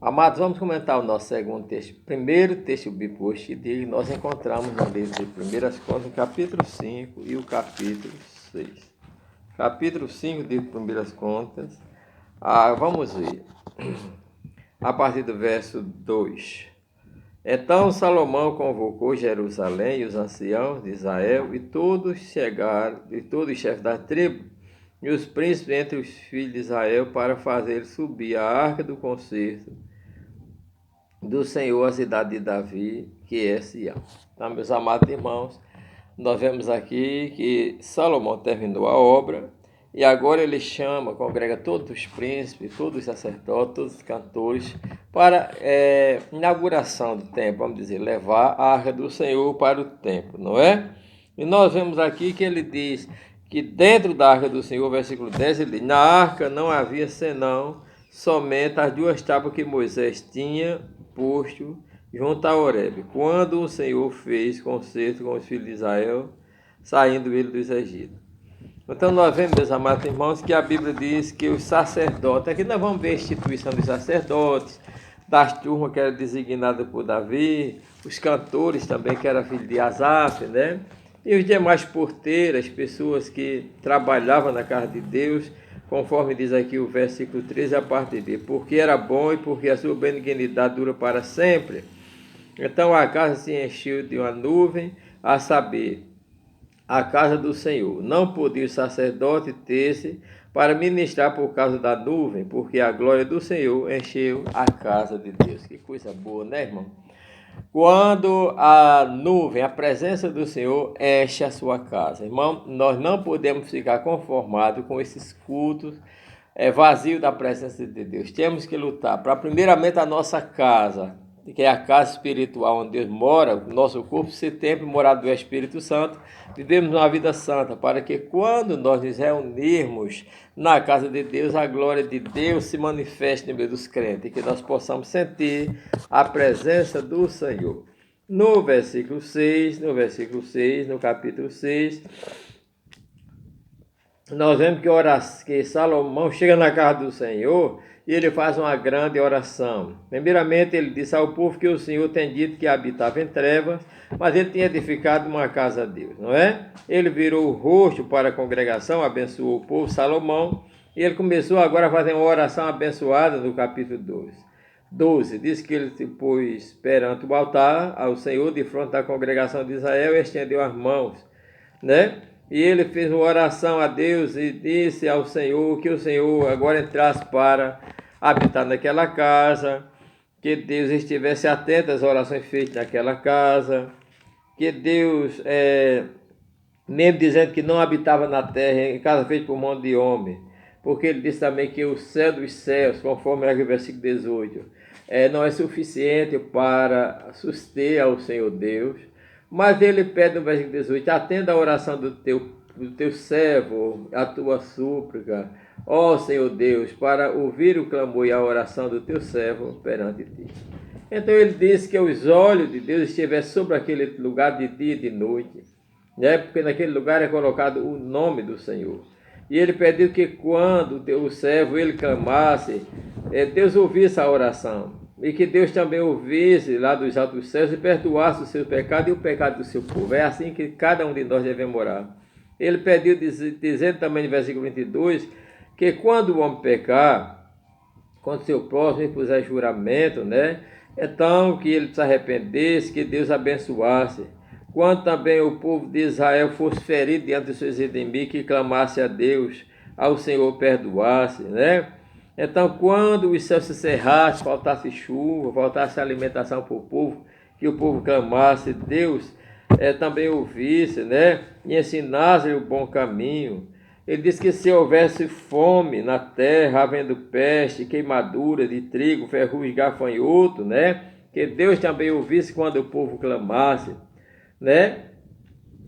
Amados, vamos comentar o nosso segundo texto. Primeiro texto bíblico hoje que dia nós encontramos no livro de 1 Contas, o capítulo 5 e o capítulo 6. Capítulo 5 de 1 Contas, vamos ver, a partir do verso 2. Então Salomão convocou Jerusalém e os anciãos de Israel e todos chegaram, e todos os chefes da tribo e os príncipes entre os filhos de Israel para fazer subir a arca do concerto do Senhor à cidade de Davi, que é Sião. Então, meus amados irmãos, nós vemos aqui que Salomão terminou a obra e agora ele chama, congrega todos os príncipes, todos os sacerdotes, todos os cantores para inauguração do templo, vamos dizer, levar a arca do Senhor para o templo, não é? E nós vemos aqui que ele diz que dentro da arca do Senhor, versículo 10, ele diz, na arca não havia senão somente as duas tábuas que Moisés tinha posto junto a Horebe, quando o Senhor fez concerto com os filhos de Israel, saindo ele dos Egito. Então nós vemos, meus amados irmãos, que a Bíblia diz que os sacerdotes, aqui nós vamos ver a instituição dos sacerdotes, das turmas que eram designadas por Davi, os cantores também, que eram filhos de Asaf, né? E os demais porteiros, pessoas que trabalhavam na casa de Deus, conforme diz aqui o versículo 13, a parte de porque era bom e porque a sua benignidade dura para sempre. Então a casa se encheu de uma nuvem, a saber, a casa do Senhor. Não podia o sacerdote ter-se para ministrar por causa da nuvem, porque a glória do Senhor encheu a casa de Deus. Que coisa boa, né, irmão? Quando a nuvem, a presença do Senhor, enche a sua casa. Irmão, nós não podemos ficar conformados com esses cultos vazios da presença de Deus. Temos que lutar para, primeiramente, a nossa casa, que é a casa espiritual onde Deus mora, o nosso corpo ser templo morado do Espírito Santo, vivemos uma vida santa, para que quando nós nos reunirmos na casa de Deus, a glória de Deus se manifeste no meio dos crentes, e que nós possamos sentir a presença do Senhor. No versículo 6, no capítulo 6, nós vemos que Salomão chega na casa do Senhor e ele faz uma grande oração. Primeiramente, ele disse ao povo que o Senhor tem dito que habitava em trevas, mas ele tinha edificado uma casa a Deus, não é? Ele virou o rosto para a congregação, abençoou o povo, Salomão, e ele começou agora a fazer uma oração abençoada no capítulo 12. Diz que ele se pôs perante o altar ao Senhor, de frente da congregação de Israel, e estendeu as mãos, né? E ele fez uma oração a Deus e disse ao Senhor que o Senhor agora entrasse para habitar naquela casa, que Deus estivesse atento às orações feitas naquela casa, que Deus, mesmo dizendo que não habitava na terra, em casa feita por mão de homem, porque ele disse também que o céu dos céus, conforme o versículo 18, não é suficiente para suster ao Senhor Deus. Mas ele pede no versículo 18, atenda a oração do teu servo, a tua súplica, ó Senhor Deus, para ouvir o clamor e a oração do teu servo perante ti. Então ele disse que os olhos de Deus estivessem sobre aquele lugar de dia e de noite, né? Porque naquele lugar é colocado o nome do Senhor. E ele pediu que quando o servo ele clamasse, Deus ouvisse a oração. E que Deus também ouvisse lá dos altos céus e perdoasse o seu pecado e o pecado do seu povo. É assim que cada um de nós deve morar. Ele pediu, dizendo também no versículo 22, que quando o homem pecar contra o seu próximo e puser juramento, né? Então que ele se arrependesse, que Deus abençoasse. Quando também o povo de Israel fosse ferido diante dos seus inimigos, que clamasse a Deus, ao Senhor perdoasse, né? Então, quando os céus se cerrassem, faltasse chuva, faltasse alimentação para o povo, que o povo clamasse, Deus também ouvisse, né? E ensinasse o bom caminho. Ele disse que se houvesse fome na terra, havendo peste, queimadura de trigo, ferrugem, gafanhoto, né? Que Deus também ouvisse quando o povo clamasse, né?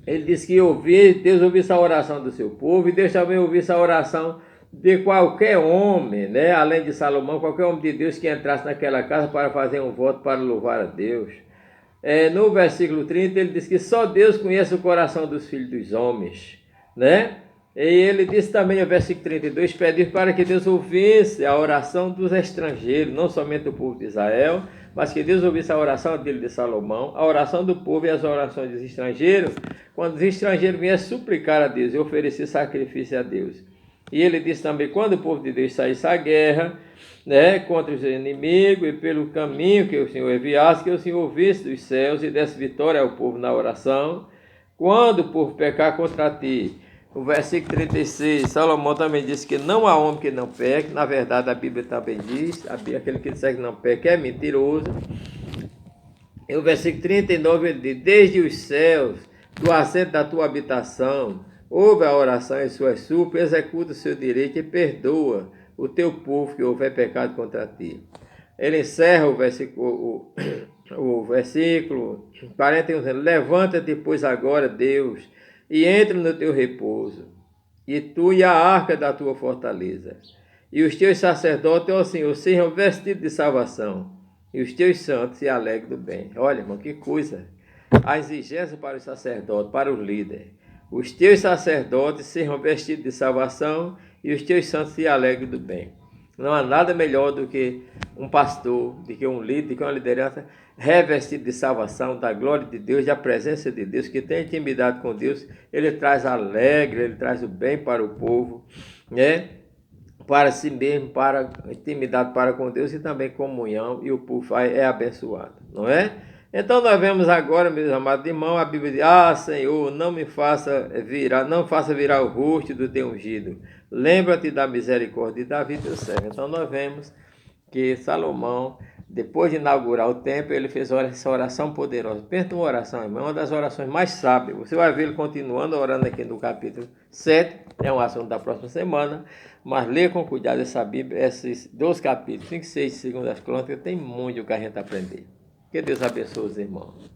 Ele disse que Deus ouvisse a oração do seu povo e Deus também ouvisse a oração de qualquer homem, né? Além de Salomão, qualquer homem de Deus que entrasse naquela casa para fazer um voto para louvar a Deus. No versículo 30 ele diz que só Deus conhece o coração dos filhos dos homens, né? E ele disse também no versículo 32, pedir para que Deus ouvisse a oração dos estrangeiros, não somente do povo de Israel, mas que Deus ouvisse a oração dele de Salomão, a oração do povo e as orações dos estrangeiros, quando os estrangeiros vinham suplicar a Deus e oferecer sacrifício a Deus. E ele disse também, quando o povo de Deus saísse à guerra, né, contra os inimigos e pelo caminho que o Senhor enviasse, que o Senhor ouvisse dos céus e desse vitória ao povo na oração, quando o povo pecar contra ti. O versículo 36, Salomão também disse que não há homem que não peque. Na verdade, a Bíblia também diz, aquele que disser que não peque é mentiroso. E o versículo 39, ele diz, desde os céus, do assento da tua habitação, ouve a oração e suas súplicas, executa o seu direito e perdoa o teu povo que houver pecado contra ti. Ele encerra o versículo 41, levanta-te, pois agora, Deus, e entra no teu repouso, e tu e a arca da tua fortaleza. E os teus sacerdotes, ó Senhor, sejam vestidos de salvação, e os teus santos se alegrem do bem. Olha, irmão, que coisa! A exigência para os sacerdotes, para os líderes. Os teus sacerdotes sejam vestidos de salvação, e os teus santos se alegrem do bem. Não há nada melhor do que um pastor, do que um líder, do que uma liderança revestido de salvação, da glória de Deus, da presença de Deus, que tem intimidade com Deus. Ele traz alegre, ele traz o bem para o povo, né? Para si mesmo, para intimidade para com Deus e também comunhão, e o povo é abençoado, não é? Então nós vemos agora, meus amados irmãos, a Bíblia diz, Senhor, não faça virar o rosto do teu ungido. Lembra-te da misericórdia de Davi, teu servo. Então nós vemos que Salomão, depois de inaugurar o templo, ele fez essa oração poderosa. Pensa uma oração, irmão, uma das orações mais sábias. Você vai ver ele continuando orando aqui no capítulo 7, é um assunto da próxima semana, mas lê com cuidado essa Bíblia, esses 2 capítulos, 5 e 6 segundo as crônicas, tem muito que a gente aprender. Que Deus abençoe os irmãos.